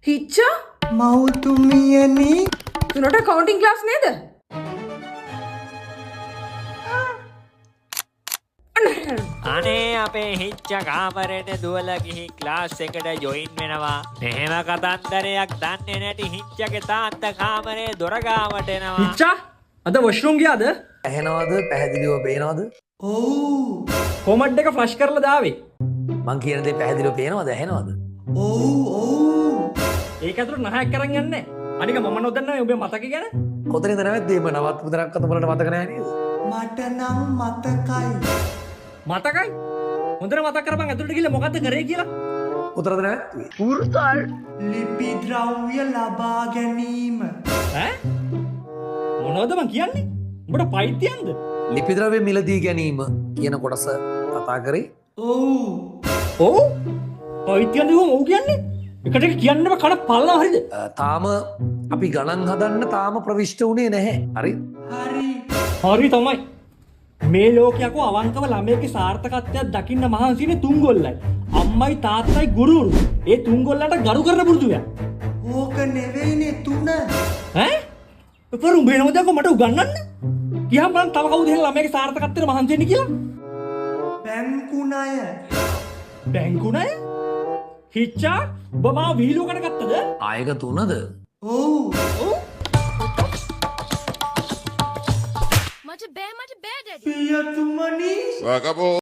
හිච්චා මව්තුමියනි තුනට counting class නේද? අනේ අපේ හිච්ච කාමරේට දුවලා ගිහි ක්ලාස් එකට ජොයින් වෙනවා. මෙහෙම කතන්දරයක් දන්නේ නැති හිච්චගේ තාත්තා කාමරේ දොර ගාවට එනවා. හිච්චා අද වොෂ්රූම් ගියාද? ඇහෙනවද පැහැදිලිව පේනවද? ඔව්. කොමඩ් එක ෆ්ලෂ් කරලා දාවේ. මං කියන දේ පැහැදිලිව පේනවද ඇහෙනවද? ඔව්. ඒක ඇතුළට නහයක් කරන් යන්නේ. අනික මම නොදන්නේ ඔබේ මතක ගැන. කොතනද නැවැද්දේ මම නවත් පුතරක් අත බලන්න මතක නැහැ නේද? මට නම් මතකයි. මතකයි? හොඳට මතක් කරපන් ඇතුළට ගිහලා මොකද්ද කරේ කියලා. කොතනද නැවැද්දුවේ? පුරුතල් ලිපි ද්‍රව්‍ය ලබා ගැනීම. ඈ? මොනවද මං කියන්නේ? උඹට පයිතියන්ද? ලිපි ද්‍රව්‍ය මිලදී ගැනීම කියන කොටස කතා කරේ. ඔව්. ඔව්? පයිතියන්ද ඔව් කියන්නේ? එකට එක කියන්නම කන පල්ලා හරිද? තාම අපි ගණන් හදන්න තාම ප්‍රවිෂ්ඨ වුණේ නැහැ. හරි? හරි තමයි. මේ ලෝකයකෝ අවංකව ළමයෙක්ගේ සාර්ථකත්වයක් දකින්න මහන්සිනේ තුන් ගොල්ලයි. අම්මයි තාත්තයි ගුරුවරු. ඒ තුන් ගොල්ලන්ට ගරු කරන පුරුදුයක්. ඕක නෙවෙයිනේ තුන. ඈ? උඹ වෙනවද මට උගන්නන්න? ගියාම බලන්න තව කවුද එහෙනම් ළමයාගේ සාර්ථකත්වයට මහන්සි වෙන්නේ කියලා? බැංකු ණය. බැංකු ණය? හිච්චා ඔබ මාව වීලුවකට ගත්තද? ආයක තුනද? ඔව්. ඔව්. මට බෑ ඩැඩි. පියතුමනි. Acabou.